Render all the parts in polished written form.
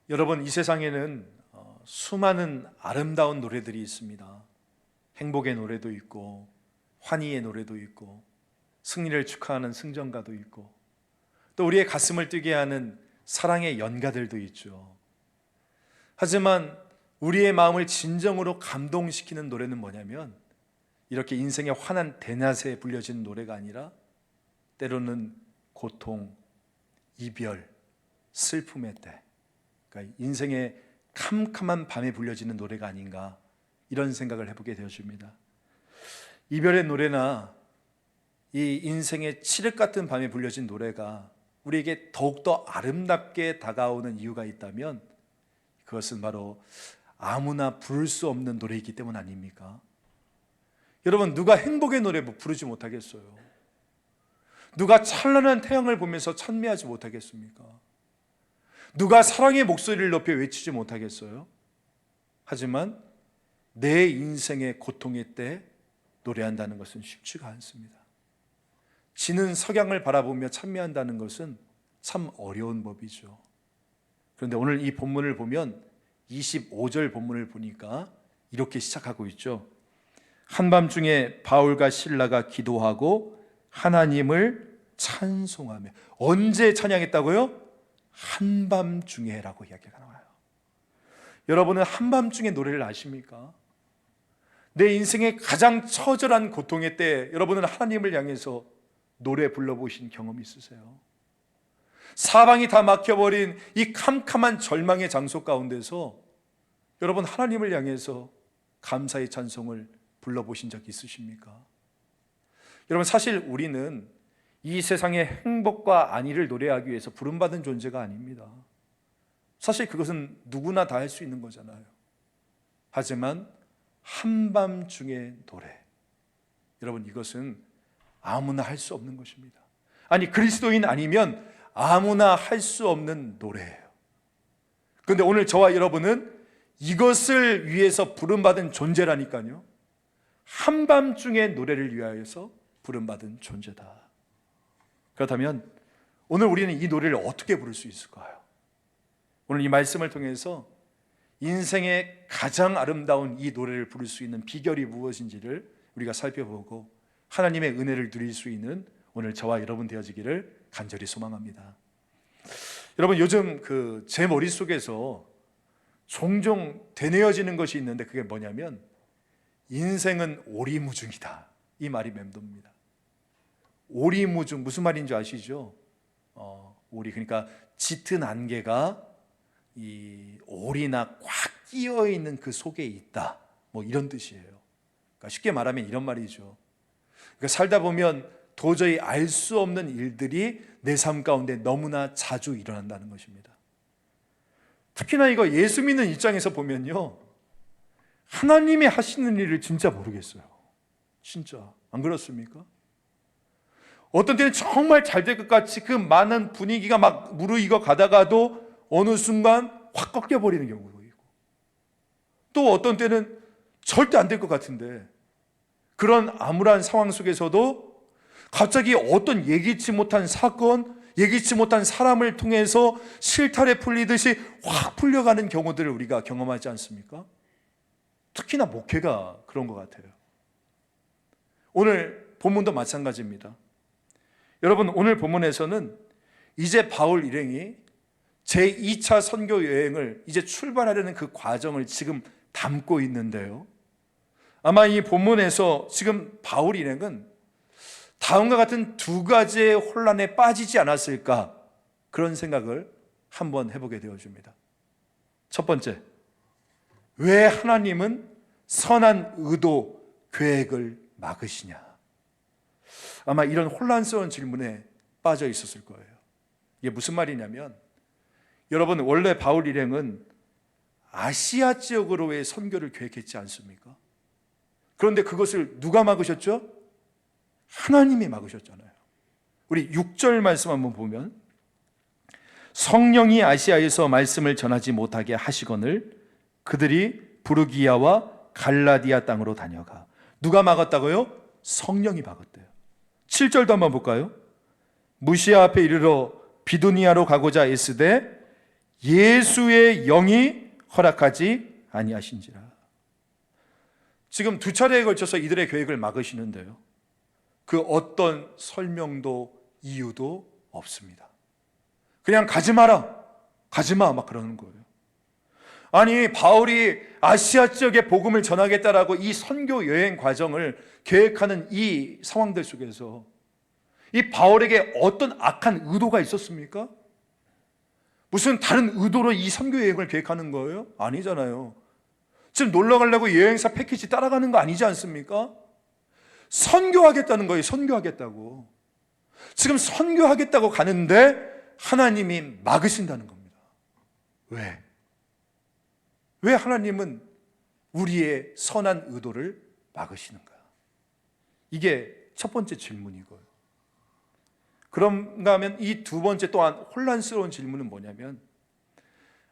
여러분, 이 세상에는 수많은 아름다운 노래들이 있습니다. 행복의 노래도 있고, 환희의 노래도 있고, 승리를 축하하는 승전가도 있고, 또 우리의 가슴을 뛰게 하는 사랑의 연가들도 있죠. 하지만 우리의 마음을 진정으로 감동시키는 노래는 뭐냐면, 이렇게 인생의 환한 대낮에 불려진 노래가 아니라 때로는 고통, 이별, 슬픔의 때, 그러니까 인생의 캄캄한 밤에 불려지는 노래가 아닌가, 이런 생각을 해보게 되어집니다. 이별의 노래나 이 인생의 칠흑 같은 밤에 불려진 노래가 우리에게 더욱더 아름답게 다가오는 이유가 있다면, 그것은 바로 아무나 부를 수 없는 노래이기 때문 아닙니까? 여러분, 누가 행복의 노래 부르지 못하겠어요? 누가 찬란한 태양을 보면서 찬미하지 못하겠습니까? 누가 사랑의 목소리를 높여 외치지 못하겠어요? 하지만 내 인생의 고통의 때 노래한다는 것은 쉽지가 않습니다. 지는 석양을 바라보며 찬미한다는 것은 참 어려운 법이죠. 그런데 오늘 이 본문을 보면 25절 본문을 보니까 이렇게 시작하고 있죠. 한밤중에 바울과 실라가 기도하고 하나님을 찬송하며. 언제 찬양했다고요? 한밤중에라고 이야기가 나와요. 여러분은 한밤중에 노래를 아십니까? 내 인생의 가장 처절한 고통의 때 여러분은 하나님을 향해서 노래 불러보신 경험 있으세요? 사방이 다 막혀버린 이 캄캄한 절망의 장소 가운데서 여러분 하나님을 향해서 감사의 찬송을 불러보신 적 있으십니까? 여러분, 사실 우리는 이 세상의 행복과 안위를 노래하기 위해서 부름받은 존재가 아닙니다. 사실 그것은 누구나 다 할 수 있는 거잖아요. 하지만 한밤중의 노래, 여러분, 이것은 아무나 할 수 없는 것입니다. 아니, 그리스도인 아니면 아무나 할 수 없는 노래예요. 그런데 오늘 저와 여러분은 이것을 위해서 부름받은 존재라니까요. 한밤중의 노래를 위하여서 부름받은 존재다. 그렇다면 오늘 우리는 이 노래를 어떻게 부를 수 있을까요? 오늘 이 말씀을 통해서 인생의 가장 아름다운 이 노래를 부를 수 있는 비결이 무엇인지를 우리가 살펴보고 하나님의 은혜를 누릴 수 있는 오늘 저와 여러분 되어지기를 간절히 소망합니다. 여러분, 요즘 제 머릿속에서 종종 되뇌어지는 것이 있는데 그게 뭐냐면 인생은 오리무중이다, 이 말이 맴돕니다. 오리무중, 무슨 말인지 아시죠? 오리, 그러니까 짙은 안개가 이 오리나 꽉 끼어 있는 그 속에 있다, 뭐 이런 뜻이에요. 그러니까 쉽게 말하면 이런 말이죠. 그러니까 살다 보면 도저히 알 수 없는 일들이 내 삶 가운데 너무나 자주 일어난다는 것입니다. 특히나 이거 예수 믿는 입장에서 보면요, 하나님이 하시는 일을 진짜 모르겠어요. 진짜 안 그렇습니까? 어떤 때는 정말 잘 될 것 같이 그 많은 분위기가 막 무르익어 가다가도 어느 순간 확 꺾여버리는 경우도 있고, 또 어떤 때는 절대 안 될 것 같은데 그런 암울한 상황 속에서도 갑자기 어떤 예기치 못한 사건, 예기치 못한 사람을 통해서 실타래 풀리듯이 확 풀려가는 경우들을 우리가 경험하지 않습니까? 특히나 목회가 그런 것 같아요. 오늘 본문도 마찬가지입니다. 여러분, 오늘 본문에서는 이제 바울 일행이 제2차 선교 여행을 이제 출발하려는 그 과정을 지금 담고 있는데요, 아마 이 본문에서 지금 바울 일행은 다음과 같은 두 가지의 혼란에 빠지지 않았을까, 그런 생각을 한번 해보게 되어집니다. 첫 번째, 왜 하나님은 선한 의도, 계획을 막으시냐? 아마 이런 혼란스러운 질문에 빠져 있었을 거예요. 이게 무슨 말이냐면, 여러분, 원래 바울 일행은 아시아 지역으로의 선교를 계획했지 않습니까? 그런데 그것을 누가 막으셨죠? 하나님이 막으셨잖아요. 우리 6절 말씀 한번 보면, 성령이 아시아에서 말씀을 전하지 못하게 하시거늘 그들이 부르기아와 갈라디아 땅으로 다녀가. 누가 막았다고요? 성령이 막았대요. 7절도 한번 볼까요? 무시아 앞에 이르러 비두니아로 가고자 애쓰되 예수의 영이 허락하지 아니하신지라. 지금 두 차례에 걸쳐서 이들의 계획을 막으시는데요, 그 어떤 설명도 이유도 없습니다. 그냥 가지 마라, 가지 마, 막 그러는 거예요. 아니, 바울이 아시아 지역에 복음을 전하겠다라고 이 선교 여행 과정을 계획하는 이 상황들 속에서 이 바울에게 어떤 악한 의도가 있었습니까? 무슨 다른 의도로 이 선교 여행을 계획하는 거예요? 아니잖아요. 지금 놀러 가려고 여행사 패키지 따라가는 거 아니지 않습니까? 선교하겠다는 거예요. 선교하겠다고. 지금 선교하겠다고 가는데 하나님이 막으신다는 겁니다. 왜? 왜 하나님은 우리의 선한 의도를 막으시는가? 이게 첫 번째 질문이고요. 그런가 하면 이 두 번째 또한 혼란스러운 질문은 뭐냐면,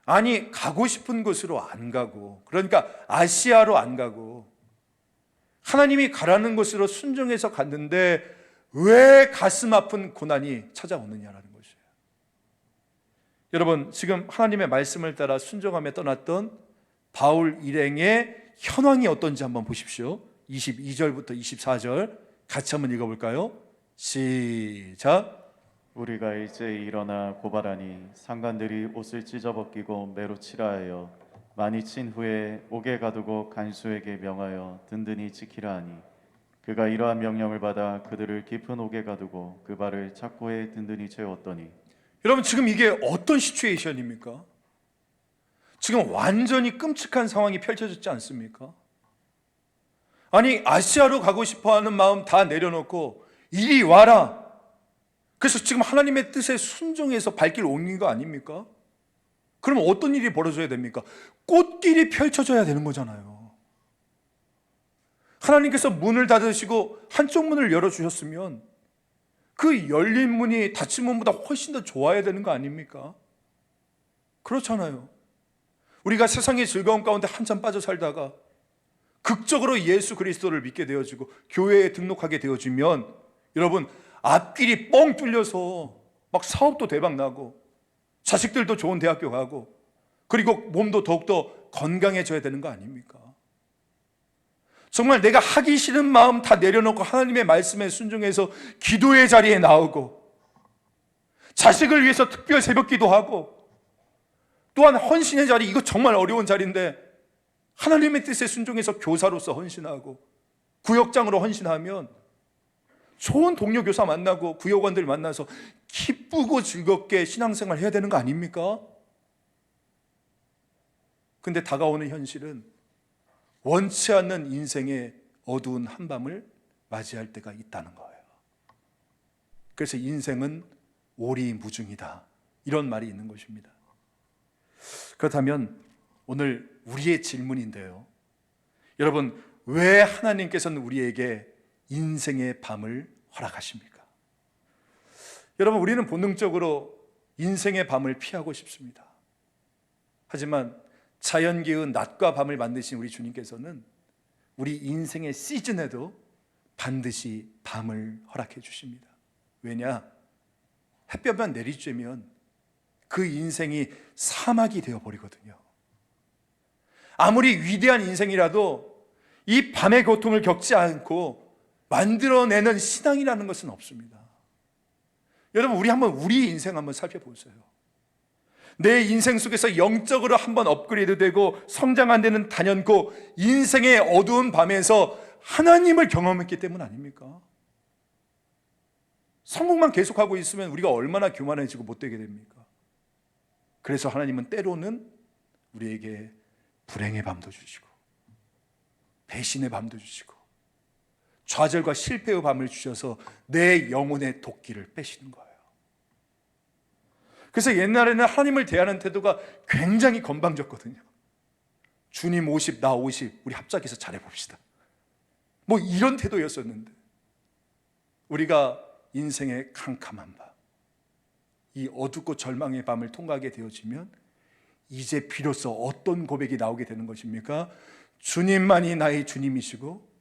아니, 가고 싶은 곳으로 안 가고, 그러니까 아시아로 안 가고 하나님이 가라는 곳으로 순종해서 갔는데 왜 가슴 아픈 고난이 찾아오느냐라는 것이에요. 여러분, 지금 하나님의 말씀을 따라 순종하며 떠났던 바울 일행의 현황이 어떤지 한번 보십시오. 22절부터 24절 같이 한번 읽어볼까요? 시작. 우리가 일제히 일어나 고발하니 상관들이 옷을 찢어벗기고 매로 치라하여 많이 친 후에 옥에 가두고 간수에게 명하여 든든히 지키라 하니, 그가 이러한 명령을 받아 그들을 깊은 옥에 가두고 그 발을 착고에 든든히 채웠더니. 여러분, 지금 이게 어떤 시츄에이션입니까? 지금 완전히 끔찍한 상황이 펼쳐졌지 않습니까? 아니, 아시아로 가고 싶어하는 마음 다 내려놓고 이리 와라. 그래서 지금 하나님의 뜻에 순종해서 발길 옮긴 거 아닙니까? 그러면 어떤 일이 벌어져야 됩니까? 꽃길이 펼쳐져야 되는 거잖아요. 하나님께서 문을 닫으시고 한쪽 문을 열어주셨으면 그 열린 문이 닫힌 문보다 훨씬 더 좋아야 되는 거 아닙니까? 그렇잖아요. 우리가 세상의 즐거움 가운데 한참 빠져 살다가 극적으로 예수 그리스도를 믿게 되어지고 교회에 등록하게 되어지면, 여러분, 앞길이 뻥 뚫려서 막 사업도 대박 나고 자식들도 좋은 대학교 가고, 그리고 몸도 더욱더 건강해져야 되는 거 아닙니까? 정말 내가 하기 싫은 마음 다 내려놓고 하나님의 말씀에 순종해서 기도의 자리에 나오고, 자식을 위해서 특별 새벽 기도하고, 또한 헌신의 자리, 이거 정말 어려운 자리인데 하나님의 뜻에 순종해서 교사로서 헌신하고 구역장으로 헌신하면 좋은 동료 교사 만나고 구역원들 만나서 기쁘고 즐겁게 신앙생활 해야 되는 거 아닙니까? 근데 다가오는 현실은 원치 않는 인생의 어두운 한밤을 맞이할 때가 있다는 거예요. 그래서 인생은 오리무중이다, 이런 말이 있는 것입니다. 그렇다면 오늘 우리의 질문인데요, 여러분, 왜 하나님께서는 우리에게 인생의 밤을 허락하십니까? 여러분, 우리는 본능적으로 인생의 밤을 피하고 싶습니다. 하지만 자연기의 낮과 밤을 만드신 우리 주님께서는 우리 인생의 시즌에도 반드시 밤을 허락해 주십니다. 왜냐? 햇볕만 내리쬐면 그 인생이 사막이 되어버리거든요. 아무리 위대한 인생이라도 이 밤의 고통을 겪지 않고 만들어내는 신앙이라는 것은 없습니다. 여러분, 우리 인생 한번 살펴보세요. 내 인생 속에서 영적으로 한번 업그레이드 되고 성장 안 되는 단연코 인생의 어두운 밤에서 하나님을 경험했기 때문 아닙니까? 성공만 계속하고 있으면 우리가 얼마나 교만해지고 못되게 됩니까? 그래서 하나님은 때로는 우리에게 불행의 밤도 주시고 배신의 밤도 주시고 좌절과 실패의 밤을 주셔서 내 영혼의 도끼를 빼시는 거예요. 그래서 옛날에는 하나님을 대하는 태도가 굉장히 건방졌거든요. 주님 50, 나 50, 우리 합작해서 잘해봅시다, 뭐 이런 태도였었는데, 우리가 인생의 캄캄한 밤, 이 어둡고 절망의 밤을 통과하게 되어지면 이제 비로소 어떤 고백이 나오게 되는 것입니까? 주님만이 나의 주님이시고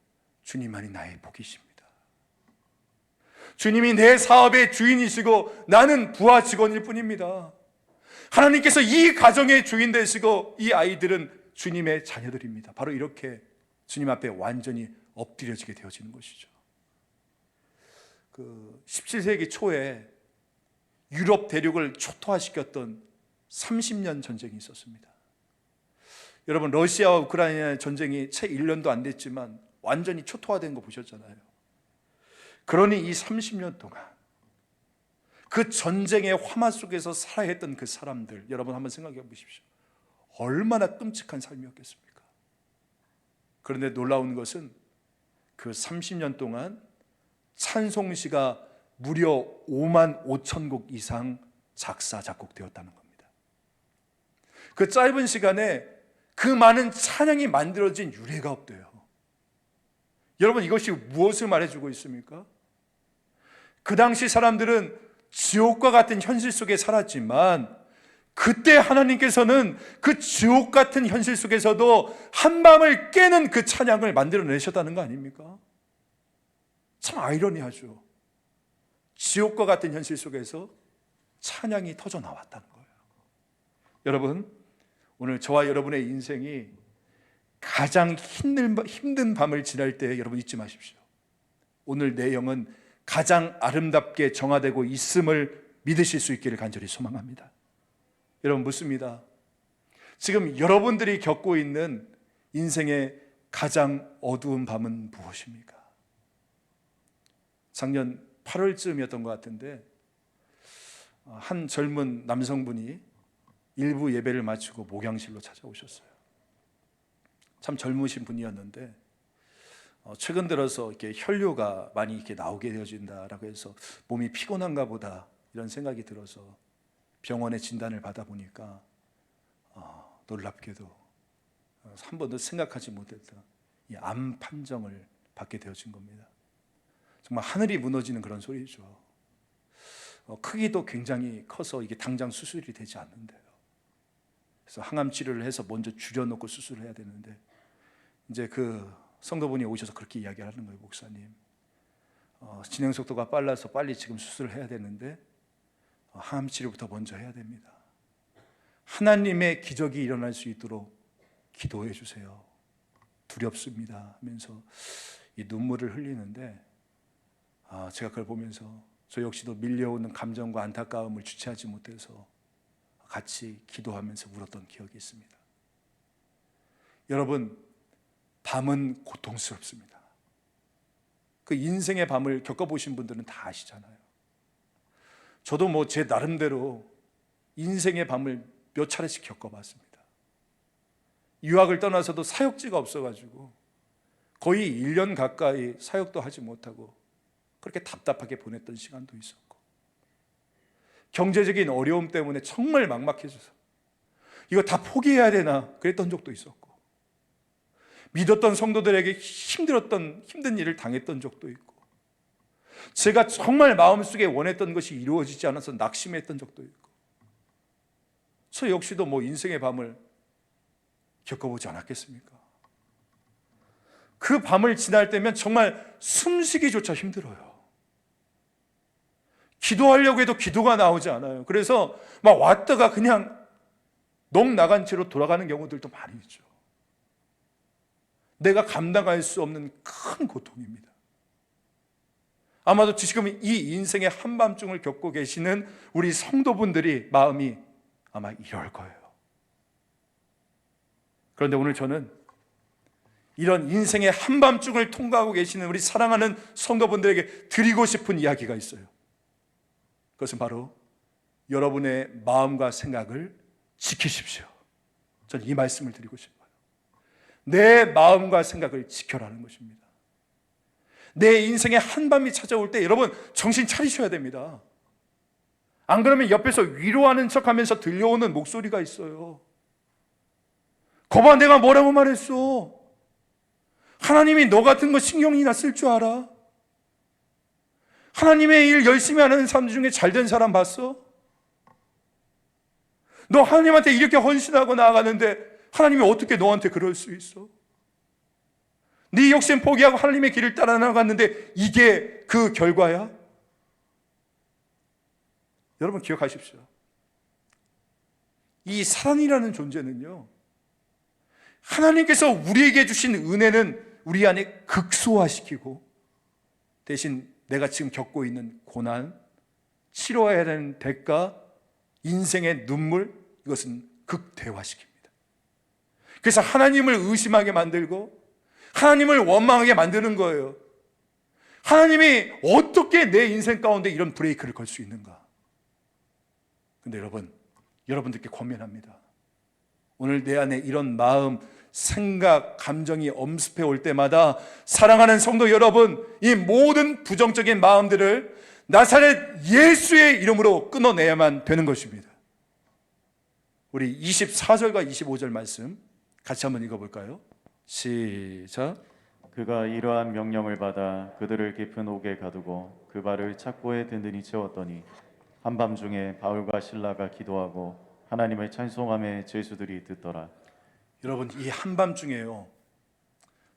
주님만이 나의 복이십니다. 주님이 내 사업의 주인이시고 나는 부하 직원일 뿐입니다. 하나님께서 이 가정의 주인 되시고 이 아이들은 주님의 자녀들입니다. 바로 이렇게 주님 앞에 완전히 엎드려지게 되어지는 것이죠. 17세기 초에 유럽 대륙을 초토화시켰던 30년 전쟁이 있었습니다. 여러분, 러시아와 우크라이나의 전쟁이 채 1년도 안 됐지만 완전히 초토화된 거 보셨잖아요. 그러니 이 30년 동안 그 전쟁의 화마 속에서 살아야 했던 그 사람들, 여러분 한번 생각해 보십시오. 얼마나 끔찍한 삶이었겠습니까? 그런데 놀라운 것은 그 30년 동안 찬송시가 무려 5만 5천 곡 이상 작사 작곡되었다는 겁니다. 그 짧은 시간에 그 많은 찬양이 만들어진 유례가 없대요. 여러분, 이것이 무엇을 말해주고 있습니까? 그 당시 사람들은 지옥과 같은 현실 속에 살았지만 그때 하나님께서는 그 지옥 같은 현실 속에서도 한밤을 깨는 그 찬양을 만들어내셨다는 거 아닙니까? 참 아이러니하죠. 지옥과 같은 현실 속에서 찬양이 터져 나왔다는 거예요. 여러분, 오늘 저와 여러분의 인생이 가장 힘든 밤을 지날 때 여러분 잊지 마십시오. 오늘 내 영은 가장 아름답게 정화되고 있음을 믿으실 수 있기를 간절히 소망합니다. 여러분, 묻습니다. 지금 여러분들이 겪고 있는 인생의 가장 어두운 밤은 무엇입니까? 작년 8월쯤이었던 것 같은데 한 젊은 남성분이 일부 예배를 마치고 목양실로 찾아오셨어요. 참 젊으신 분이었는데 최근 들어서 이렇게 혈뇨가 많이 이렇게 나오게 되어진다라고 해서 몸이 피곤한가 보다 이런 생각이 들어서 병원에 진단을 받아보니까 놀랍게도 한 번도 생각하지 못했던 이 암 판정을 받게 되어진 겁니다. 정말 하늘이 무너지는 그런 소리죠. 크기도 굉장히 커서 이게 당장 수술이 되지 않는데요. 그래서 항암 치료를 해서 먼저 줄여놓고 수술을 해야 되는데 이제 그 성도분이 오셔서 그렇게 이야기를 하는 거예요. 목사님, 진행 속도가 빨라서 빨리 지금 수술을 해야 되는데 항암 치료부터 먼저 해야 됩니다. 하나님의 기적이 일어날 수 있도록 기도해 주세요. 두렵습니다 하면서 이 눈물을 흘리는데 제가 그걸 보면서 저 역시도 밀려오는 감정과 안타까움을 주체하지 못해서 같이 기도하면서 울었던 기억이 있습니다. 여러분, 밤은 고통스럽습니다. 그 인생의 밤을 겪어보신 분들은 다 아시잖아요. 저도 뭐 제 나름대로 인생의 밤을 몇 차례씩 겪어봤습니다. 유학을 떠나서도 사역지가 없어가지고 거의 1년 가까이 사역도 하지 못하고 그렇게 답답하게 보냈던 시간도 있었고, 경제적인 어려움 때문에 정말 막막해져서 이거 다 포기해야 되나 그랬던 적도 있었고, 믿었던 성도들에게 힘든 일을 당했던 적도 있고, 제가 정말 마음속에 원했던 것이 이루어지지 않아서 낙심했던 적도 있고, 저 역시도 뭐 인생의 밤을 겪어보지 않았겠습니까? 그 밤을 지날 때면 정말 숨쉬기조차 힘들어요. 기도하려고 해도 기도가 나오지 않아요. 그래서 막 왔다가 그냥 넋 나간 채로 돌아가는 경우들도 많이 있죠. 내가 감당할 수 없는 큰 고통입니다. 아마도 지금 이 인생의 한밤중을 겪고 계시는 우리 성도분들이 마음이 아마 이럴 거예요. 그런데 오늘 저는 이런 인생의 한밤중을 통과하고 계시는 우리 사랑하는 성도분들에게 드리고 싶은 이야기가 있어요. 그것은 바로 여러분의 마음과 생각을 지키십시오. 저는 이 말씀을 드리고 싶어요. 내 마음과 생각을 지켜라는 것입니다. 내 인생의 한밤이 찾아올 때 여러분 정신 차리셔야 됩니다. 안 그러면 옆에서 위로하는 척하면서 들려오는 목소리가 있어요. 거봐, 내가 뭐라고 말했어? 하나님이 너 같은 거 신경이나 쓸 줄 알아? 하나님의 일 열심히 하는 사람 중에 잘된 사람 봤어? 너 하나님한테 이렇게 헌신하고 나아가는데 하나님이 어떻게 너한테 그럴 수 있어? 네 욕심 포기하고 하나님의 길을 따라 나갔는데 이게 그 결과야? 여러분 기억하십시오. 이 사랑이라는 존재는요, 하나님께서 우리에게 주신 은혜는 우리 안에 극소화시키고 대신 내가 지금 겪고 있는 고난, 치러야 되는 대가, 인생의 눈물, 이것은 극대화시킵니다. 그래서 하나님을 의심하게 만들고 하나님을 원망하게 만드는 거예요. 하나님이 어떻게 내 인생 가운데 이런 브레이크를 걸 수 있는가? 근데 여러분들께 권면합니다. 오늘 내 안에 이런 마음, 생각, 감정이 엄습해 올 때마다 사랑하는 성도 여러분, 이 모든 부정적인 마음들을 나사렛 예수의 이름으로 끊어내야만 되는 것입니다. 우리 24절과 25절 말씀 같이 한번 읽어볼까요? 시작. 그가 이러한 명령을 받아 그들을 깊은 옥에 가두고 그 발을 착고에 든든히 채웠더니 한밤중에 바울과 실라가 기도하고 하나님을 찬송하며 죄수들이 듣더라. 여러분, 이 한밤중에요,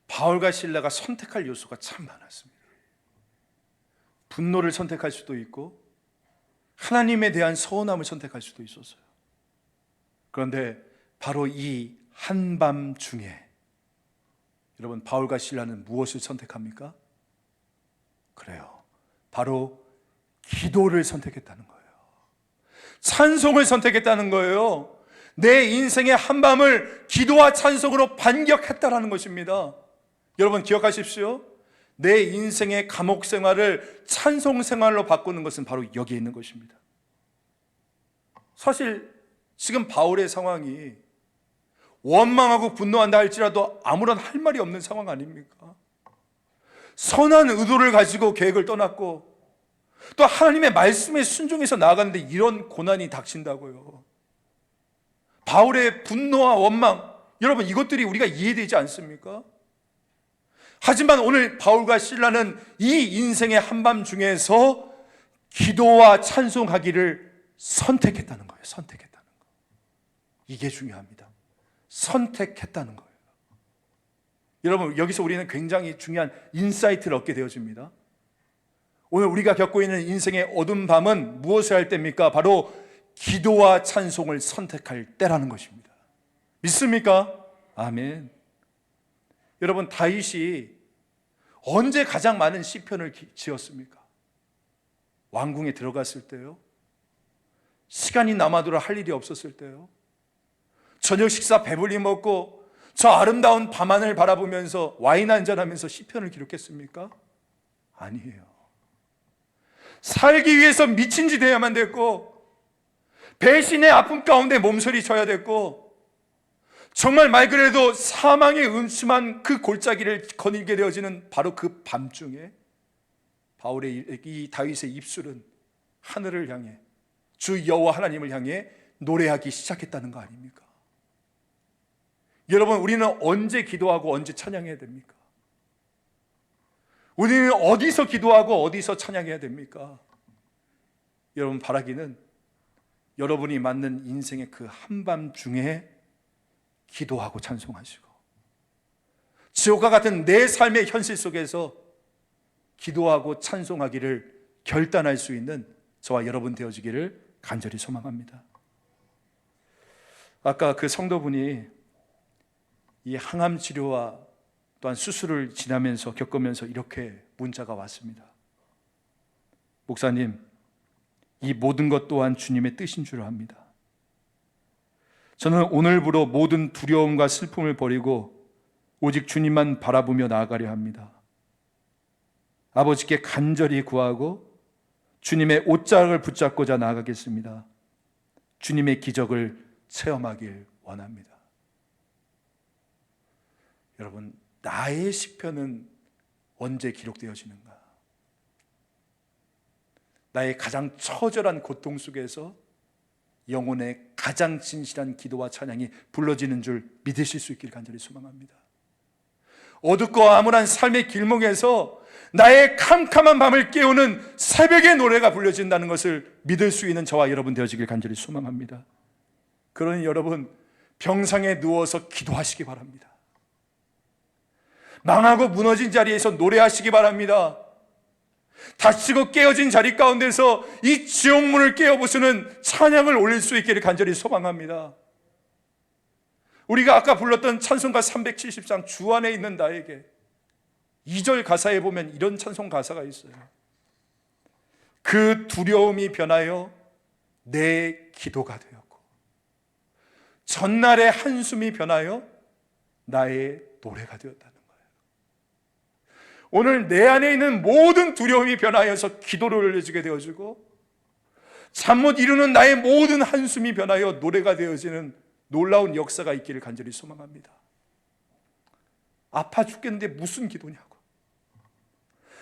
바울과 실라가 선택할 요소가 참 많았습니다. 분노를 선택할 수도 있고 하나님에 대한 서운함을 선택할 수도 있었어요. 그런데 바로 이 한밤중에 여러분, 바울과 실라는 무엇을 선택합니까? 그래요, 바로 기도를 선택했다는 거예요. 찬송을 선택했다는 거예요. 내 인생의 한밤을 기도와 찬송으로 반격했다라는 것입니다. 여러분 기억하십시오. 내 인생의 감옥 생활을 찬송 생활로 바꾸는 것은 바로 여기에 있는 것입니다. 사실 지금 바울의 상황이 원망하고 분노한다 할지라도 아무런 할 말이 없는 상황 아닙니까? 선한 의도를 가지고 계획을 떠났고 또 하나님의 말씀에 순종해서 나아가는데 이런 고난이 닥친다고요. 바울의 분노와 원망, 여러분 이것들이 우리가 이해되지 않습니까? 하지만 오늘 바울과 실라는 이 인생의 한밤중에서 기도와 찬송하기를 선택했다는 거예요. 선택했다는 거. 이게 중요합니다. 선택했다는 거예요. 여러분 여기서 우리는 굉장히 중요한 인사이트를 얻게 되어집니다. 오늘 우리가 겪고 있는 인생의 어두운 밤은 무엇을 할 때입니까? 바로 기도와 찬송을 선택할 때라는 것입니다. 믿습니까? 아멘. 여러분 다윗이 언제 가장 많은 시편을 지었습니까? 왕궁에 들어갔을 때요? 시간이 남아도록 할 일이 없었을 때요? 저녁 식사 배불리 먹고 저 아름다운 밤하늘 바라보면서 와인 한잔하면서 시편을 기록했습니까? 아니에요. 살기 위해서 미친 짓 해야만 됐고 배신의 아픔 가운데 몸서리쳐야 됐고 정말 말 그대로 사망의 음침한 그 골짜기를 거닐게 되어지는 바로 그 밤중에 바울의 이 다윗의 입술은 하늘을 향해 주 여호와 하나님을 향해 노래하기 시작했다는 거 아닙니까? 여러분 우리는 언제 기도하고 언제 찬양해야 됩니까? 우리는 어디서 기도하고 어디서 찬양해야 됩니까? 여러분 바라기는 여러분이 맞는 인생의 그 한밤중에 기도하고 찬송하시고 지옥과 같은 내 삶의 현실 속에서 기도하고 찬송하기를 결단할 수 있는 저와 여러분 되어지기를 간절히 소망합니다. 아까 그 성도분이 이 항암 치료와 또한 수술을 지나면서 겪으면서 이렇게 문자가 왔습니다. 목사님, 이 모든 것 또한 주님의 뜻인 줄 압니다. 저는 오늘부로 모든 두려움과 슬픔을 버리고 오직 주님만 바라보며 나아가려 합니다. 아버지께 간절히 구하고 주님의 옷자락을 붙잡고자 나아가겠습니다. 주님의 기적을 체험하길 원합니다. 여러분, 나의 시편은 언제 기록되어지는가? 나의 가장 처절한 고통 속에서 영혼의 가장 진실한 기도와 찬양이 불러지는 줄 믿으실 수 있길 간절히 소망합니다. 어둡고 암울한 삶의 길목에서 나의 캄캄한 밤을 깨우는 새벽의 노래가 불려진다는 것을 믿을 수 있는 저와 여러분 되어지길 간절히 소망합니다. 그러니 여러분 병상에 누워서 기도하시기 바랍니다. 망하고 무너진 자리에서 노래하시기 바랍니다. 다치고 깨어진 자리 가운데서 이 지옥문을 깨어 부수는 찬양을 올릴 수 있기를 간절히 소망합니다. 우리가 아까 불렀던 찬송가 370장 주 안에 있는 나에게 2절 가사에 보면 이런 찬송 가사가 있어요. 그 두려움이 변하여 내 기도가 되었고 전날의 한숨이 변하여 나의 노래가 되었다는 거예요. 오늘 내 안에 있는 모든 두려움이 변하여서 기도를 올려주게 되어지고 잠 못 이루는 나의 모든 한숨이 변하여 노래가 되어지는 놀라운 역사가 있기를 간절히 소망합니다. 아파 죽겠는데 무슨 기도냐고,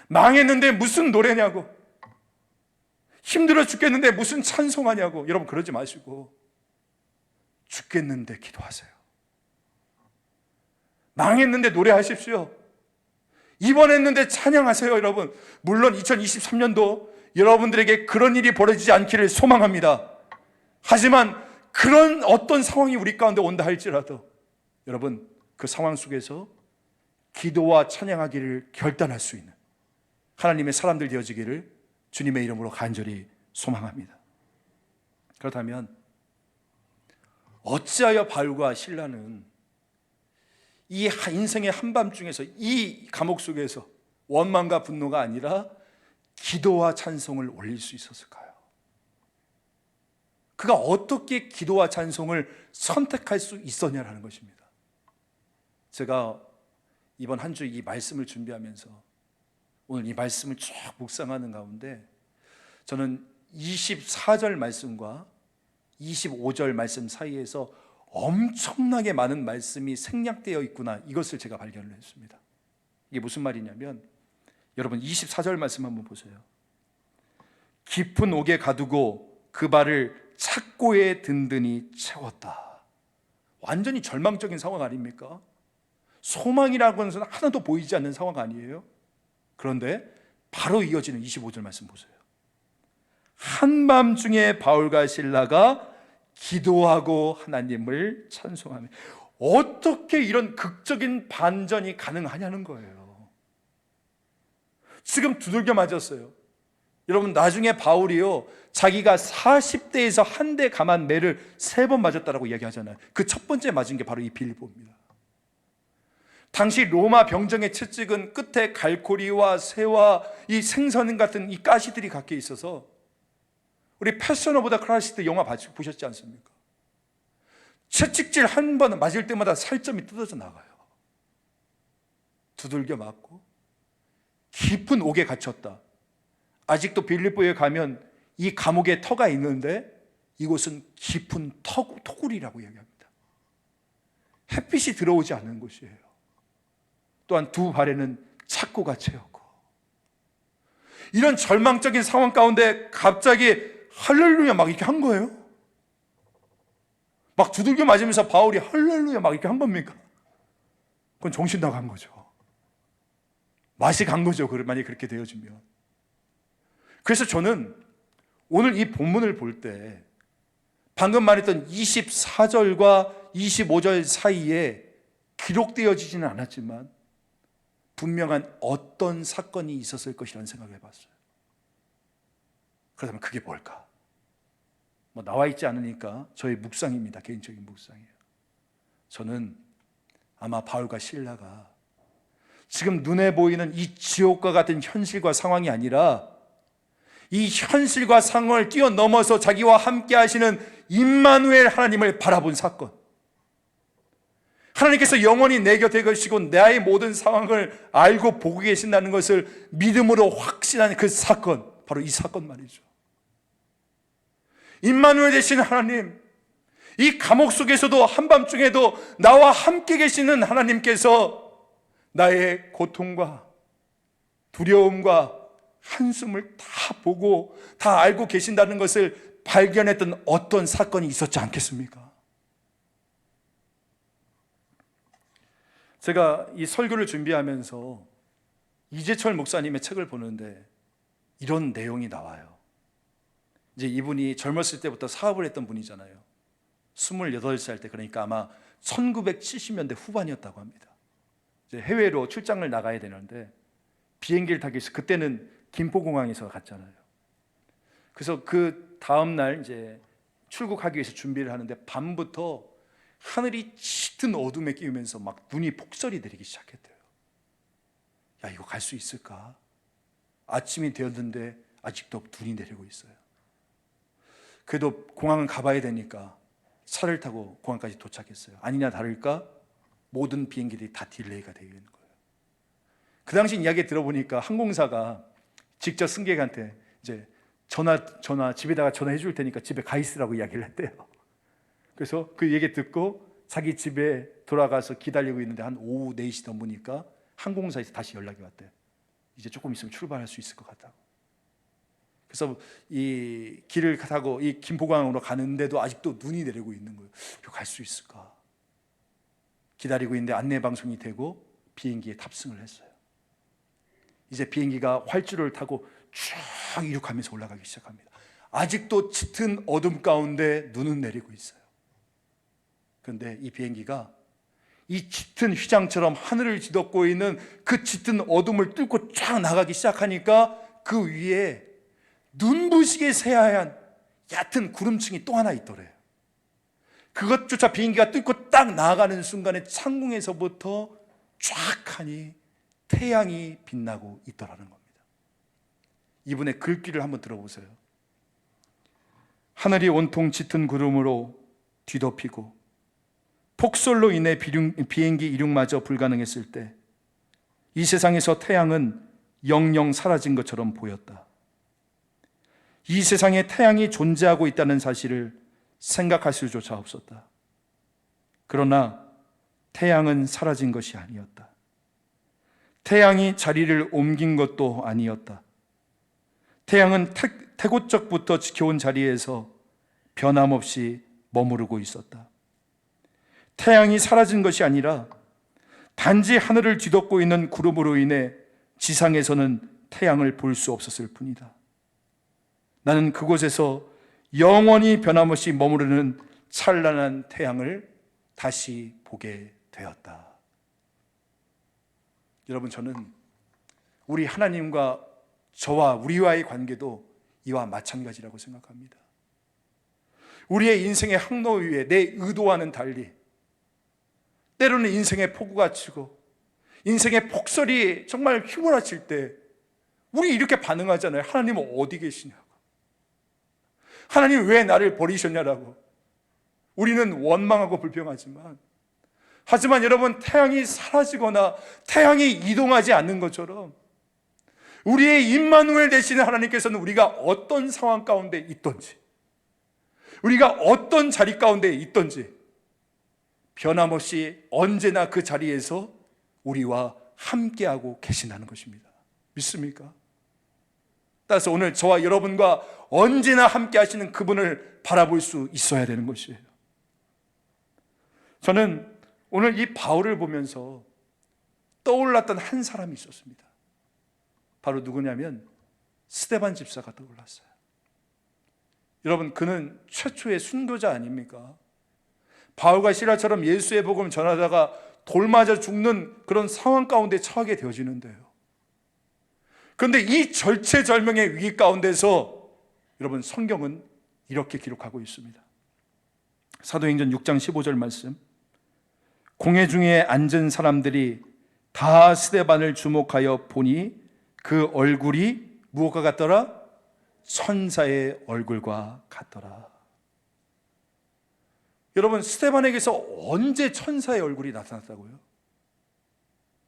망했는데 무슨 노래냐고, 힘들어 죽겠는데 무슨 찬송하냐고. 여러분 그러지 마시고 죽겠는데 기도하세요. 망했는데 노래하십시오. 입원했는데 찬양하세요. 여러분 물론 2023년도 여러분들에게 그런 일이 벌어지지 않기를 소망합니다. 하지만 그런 어떤 상황이 우리 가운데 온다 할지라도 여러분 그 상황 속에서 기도와 찬양하기를 결단할 수 있는 하나님의 사람들 되어지기를 주님의 이름으로 간절히 소망합니다. 그렇다면 어찌하여 바울과 실라는 이 인생의 한밤중에서 이 감옥 속에서 원망과 분노가 아니라 기도와 찬송을 올릴 수 있었을까요? 그가 어떻게 기도와 찬송을 선택할 수 있었냐라는 것입니다. 제가 이번 한 주 이 말씀을 준비하면서 오늘 이 말씀을 쭉 묵상하는 가운데 저는 24절 말씀과 25절 말씀 사이에서 엄청나게 많은 말씀이 생략되어 있구나, 이것을 제가 발견을 했습니다. 이게 무슨 말이냐면 여러분 24절 말씀 한번 보세요. 깊은 옥에 가두고 그 발을 착고에 든든히 채웠다. 완전히 절망적인 상황 아닙니까? 소망이라고는 하는 하나도 보이지 않는 상황 아니에요? 그런데 바로 이어지는 25절 말씀 보세요. 한밤중에 바울과 실라가 기도하고 하나님을 찬송하며. 어떻게 이런 극적인 반전이 가능하냐는 거예요. 지금 두들겨 맞았어요. 여러분 나중에 바울이요 자기가 40대에서 한 대 감한 매를 3번 맞았다라고 이야기하잖아요. 그 첫 번째 맞은 게 바로 이 빌립보입니다. 당시 로마 병정의 채찍은 끝에 갈고리와 새와 이 생선 같은 이 가시들이 각혀 있어서 우리 패션 오브 더 크라이스트 영화 보셨지 않습니까? 채찍질 한 번 맞을 때마다 살점이 뜯어져 나가요. 두들겨 맞고 깊은 옥에 갇혔다. 아직도 빌립보에 가면 이 감옥에 터가 있는데 이곳은 깊은 토굴이라고 이야기합니다. 햇빛이 들어오지 않는 곳이에요. 또한 두 발에는 착고가 채였고. 이런 절망적인 상황 가운데 갑자기 할렐루야 막 이렇게 한 거예요. 막 두들겨 맞으면서 바울이 할렐루야 막 이렇게 한 겁니까? 그건 정신 나간 거죠. 맛이 간 거죠. 만약에 그렇게 되어지면. 그래서 저는 오늘 이 본문을 볼 때 방금 말했던 24절과 25절 사이에 기록되어지지는 않았지만 분명한 어떤 사건이 있었을 것이라는 생각을 해봤어요. 그렇다면 그게 뭘까? 나와 있지 않으니까 저의 묵상입니다. 개인적인 묵상이에요. 저는 아마 바울과 실라가 지금 눈에 보이는 이 지옥과 같은 현실과 상황이 아니라 이 현실과 상황을 뛰어넘어서 자기와 함께 하시는 임마누엘 하나님을 바라본 사건. 하나님께서 영원히 내 곁에 계시고 나의 모든 상황을 알고 보고 계신다는 것을 믿음으로 확신하는 그 사건, 바로 이 사건 말이죠. 임마누엘 되신 하나님, 이 감옥 속에서도 한밤중에도 나와 함께 계시는 하나님께서 나의 고통과 두려움과 한숨을 다 보고 다 알고 계신다는 것을 발견했던 어떤 사건이 있었지 않겠습니까? 제가 이 설교를 준비하면서 이재철 목사님의 책을 보는데 이런 내용이 나와요. 이제 이분이 젊었을 때부터 사업을 했던 분이잖아요. 28살 때, 그러니까 아마 1970년대 후반이었다고 합니다. 이제 해외로 출장을 나가야 되는데 비행기를 타기 위해서, 그때는 김포공항에서 갔잖아요. 그래서 그 다음 날 이제 출국하기 위해서 준비를 하는데 밤부터 하늘이 짙은 어둠에 끼우면서 막 눈이 폭설이 내리기 시작했대요. 야, 이거 갈 수 있을까? 아침이 되었는데 아직도 눈이 내리고 있어요. 그래도 공항은 가봐야 되니까 차를 타고 공항까지 도착했어요. 아니나 다를까 모든 비행기들이 다 딜레이가 되어 있는 거예요. 그 당시 이야기 들어보니까 항공사가 직접 승객한테 이제 전화 집에다가 전화해 줄 테니까 집에 가 있으라고 이야기를 했대요. 그래서 그 얘기 듣고 자기 집에 돌아가서 기다리고 있는데 한 오후 4시 넘으니까 항공사에서 다시 연락이 왔대요. 이제 조금 있으면 출발할 수 있을 것 같다고. 그래서 이 길을 타고 이 김포공항으로 가는데도 아직도 눈이 내리고 있는 거예요. 이거 갈 수 있을까? 기다리고 있는데 안내 방송이 되고 비행기에 탑승을 했어요. 이제 비행기가 활주로를 타고 쭉 이륙하면서 올라가기 시작합니다. 아직도 짙은 어둠 가운데 눈은 내리고 있어요. 그런데 이 비행기가 이 짙은 휘장처럼 하늘을 뒤덮고 있는 그 짙은 어둠을 뚫고 쫙 나가기 시작하니까 그 위에 눈부시게 새하얀 얕은 구름층이 또 하나 있더래요. 그것조차 비행기가 뚫고 딱 나아가는 순간에 창궁에서부터 쫙 하니 태양이 빛나고 있더라는 겁니다. 이분의 글귀를 한번 들어보세요. 하늘이 온통 짙은 구름으로 뒤덮이고 폭설로 인해 비행기 이륙마저 불가능했을 때 이 세상에서 태양은 영영 사라진 것처럼 보였다. 이 세상에 태양이 존재하고 있다는 사실을 생각할 수조차 없었다. 그러나 태양은 사라진 것이 아니었다. 태양이 자리를 옮긴 것도 아니었다. 태양은 태고적부터 지켜온 자리에서 변함없이 머무르고 있었다. 태양이 사라진 것이 아니라 단지 하늘을 뒤덮고 있는 구름으로 인해 지상에서는 태양을 볼 수 없었을 뿐이다. 나는 그곳에서 영원히 변함없이 머무르는 찬란한 태양을 다시 보게 되었다. 여러분, 저는 우리 하나님과 저와 우리와의 관계도 이와 마찬가지라고 생각합니다. 우리의 인생의 항로 위에 내 의도와는 달리 때로는 인생의 폭우가 치고 인생의 폭설이 정말 휘몰아칠 때 우리 이렇게 반응하잖아요. 하나님은 어디 계시냐고, 하나님 왜 나를 버리셨냐라고. 우리는 원망하고 불평하지만, 하지만 여러분, 태양이 사라지거나 태양이 이동하지 않는 것처럼 우리의 임마누엘 되시는 하나님께서는 우리가 어떤 상황 가운데 있든지, 우리가 어떤 자리 가운데 있든지 변함없이 언제나 그 자리에서 우리와 함께하고 계신다는 것입니다. 믿습니까? 따라서 오늘 저와 여러분과 언제나 함께 하시는 그분을 바라볼 수 있어야 되는 것이에요. 저는 오늘 이 바울을 보면서 떠올랐던 한 사람이 있었습니다. 바로 누구냐면 스데반 집사가 떠올랐어요. 여러분, 그는 최초의 순교자 아닙니까? 바울과 시라처럼 예수의 복음을 전하다가 돌 맞아 죽는 그런 상황 가운데 처하게 되어지는데요. 그런데 이 절체절명의 위기 가운데서 여러분, 성경은 이렇게 기록하고 있습니다. 사도행전 6장 15절 말씀. 공회 중에 앉은 사람들이 다 스데반을 주목하여 보니 그 얼굴이 무엇과 같더라? 천사의 얼굴과 같더라. 여러분, 스데반에게서 언제 천사의 얼굴이 나타났다고요?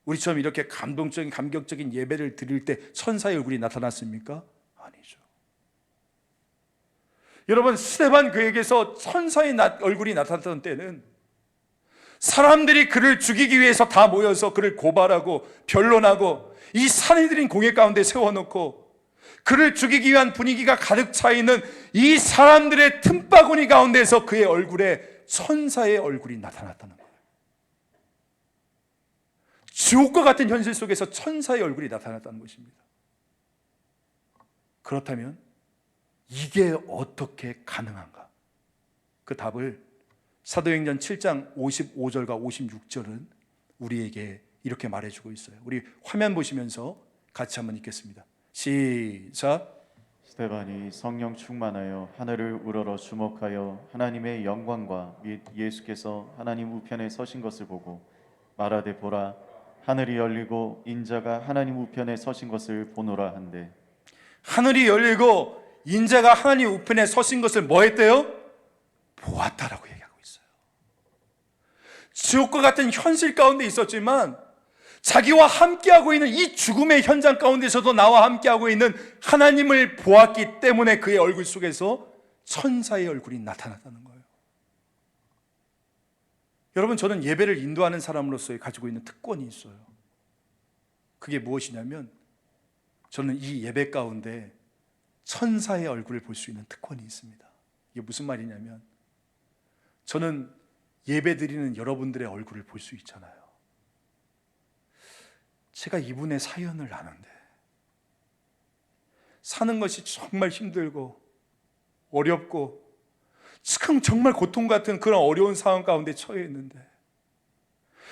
우리처럼 이렇게 감동적인, 감격적인 예배를 드릴 때 천사의 얼굴이 나타났습니까? 아니죠. 여러분, 스데반 그에게서 천사의 얼굴이 나타났던 때는 사람들이 그를 죽이기 위해서 다 모여서 그를 고발하고 변론하고 이 산헤드린 공회 가운데 세워놓고 그를 죽이기 위한 분위기가 가득 차 있는 이 사람들의 틈바구니 가운데서 그의 얼굴에 천사의 얼굴이 나타났다는 거예요. 지옥과 같은 현실 속에서 천사의 얼굴이 나타났다는 것입니다. 그렇다면 이게 어떻게 가능한가? 그 답을 사도행전 7장 55절과 56절은 우리에게 이렇게 말해주고 있어요. 우리 화면 보시면서 같이 한번 읽겠습니다. 시작. 스데반이 성령 충만하여 하늘을 우러러 주목하여 하나님의 영광과 및 예수께서 하나님 우편에 서신 것을 보고 말하되 보라 하늘이 열리고 인자가 하나님 우편에 서신 것을 보노라 한대. 하늘이 열리고 인자가 하나님 우편에 서신 것을 뭐 했대요? 보았다라고 얘기하고 있어요. 지옥과 같은 현실 가운데 있었지만 자기와 함께하고 있는 이 죽음의 현장 가운데서도 나와 함께하고 있는 하나님을 보았기 때문에 그의 얼굴 속에서 천사의 얼굴이 나타났다는 거예요. 여러분, 저는 예배를 인도하는 사람으로서 가지고 있는 특권이 있어요. 그게 무엇이냐면 저는 이 예배 가운데 천사의 얼굴을 볼 수 있는 특권이 있습니다. 이게 무슨 말이냐면 저는 예배 드리는 여러분들의 얼굴을 볼 수 있잖아요. 제가 이분의 사연을 아는데 사는 것이 정말 힘들고 어렵고 지금 정말 고통 같은 그런 어려운 상황 가운데 처해 있는데,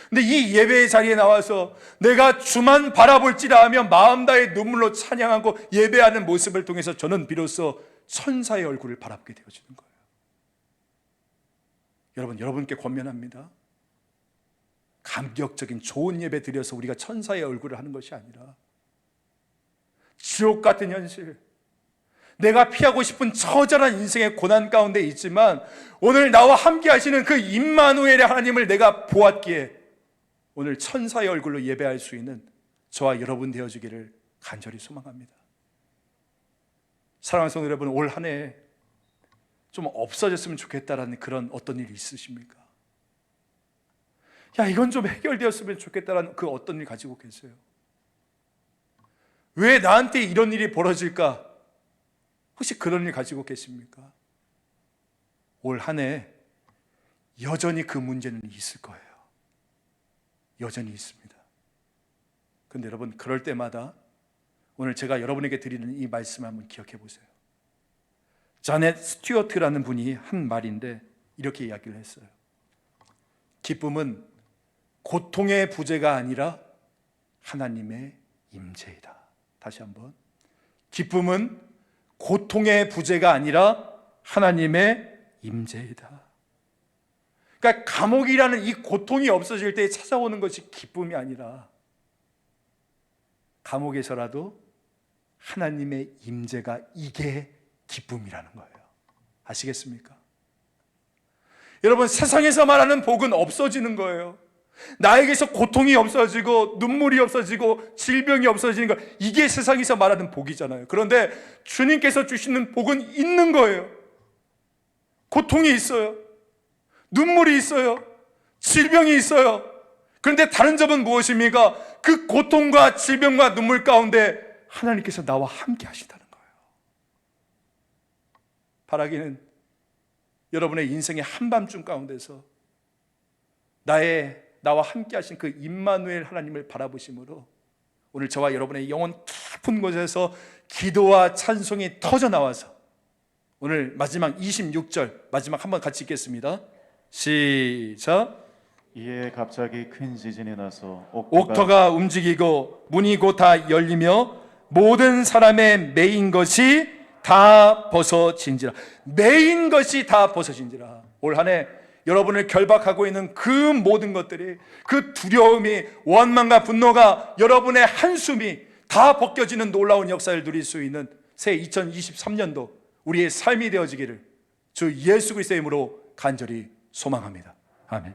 근데 이 예배의 자리에 나와서 내가 주만 바라볼지라 하며 마음 다해 눈물로 찬양하고 예배하는 모습을 통해서 저는 비로소 천사의 얼굴을 바라보게 되어지는 거예요. 여러분, 여러분께 권면합니다. 감격적인 좋은 예배 드려서 우리가 천사의 얼굴을 하는 것이 아니라 지옥 같은 현실, 내가 피하고 싶은 처절한 인생의 고난 가운데 있지만 오늘 나와 함께 하시는 그 임마누엘의 하나님을 내가 보았기에 오늘 천사의 얼굴로 예배할 수 있는 저와 여러분 되어주기를 간절히 소망합니다. 사랑하는 성도 여러분, 올 한 해 좀 없어졌으면 좋겠다라는 그런 어떤 일이 있으십니까? 야, 이건 좀 해결되었으면 좋겠다라는 그 어떤 일 가지고 계세요? 왜 나한테 이런 일이 벌어질까? 혹시 그런 일 가지고 계십니까? 올 한 해 여전히 그 문제는 있을 거예요. 여전히 있습니다. 그런데 여러분, 그럴 때마다 오늘 제가 여러분에게 드리는 이 말씀을 한번 기억해 보세요. 자넷 스튜어트라는 분이 한 말인데 이렇게 이야기를 했어요. 기쁨은 고통의 부재가 아니라 하나님의 임재이다. 다시 한번, 기쁨은 고통의 부재가 아니라 하나님의 임재이다. 그러니까 감옥이라는 이 고통이 없어질 때 찾아오는 것이 기쁨이 아니라 감옥에서라도 하나님의 임재가, 이게 기쁨이라는 거예요. 아시겠습니까? 여러분, 세상에서 말하는 복은 없어지는 거예요. 나에게서 고통이 없어지고 눈물이 없어지고 질병이 없어지는 거, 이게 세상에서 말하는 복이잖아요. 그런데 주님께서 주시는 복은 있는 거예요. 고통이 있어요. 눈물이 있어요. 질병이 있어요. 그런데 다른 점은 무엇입니까? 그 고통과 질병과 눈물 가운데 하나님께서 나와 함께 하시다는 거예요. 바라기는 여러분의 인생의 한밤중 가운데서 나와 함께 하신 그 임마누엘 하나님을 바라보심으로 오늘 저와 여러분의 영혼 깊은 곳에서 기도와 찬송이 터져 나와서 오늘 마지막 26절 마지막 한번 같이 읽겠습니다. 시작. 이에 갑자기 큰 지진이 나서 옥터가 움직이고 문이 곧 다 열리며 모든 사람의 매인 것이 다 벗어진지라. 매인 것이 다 벗어진지라. 올 한 해 여러분을 결박하고 있는 그 모든 것들이, 그 두려움이, 원망과 분노가, 여러분의 한숨이 다 벗겨지는 놀라운 역사를 누릴 수 있는 새 2023년도 우리의 삶이 되어지기를 주 예수 그리스도의 이름으로 간절히 소망합니다. 아멘.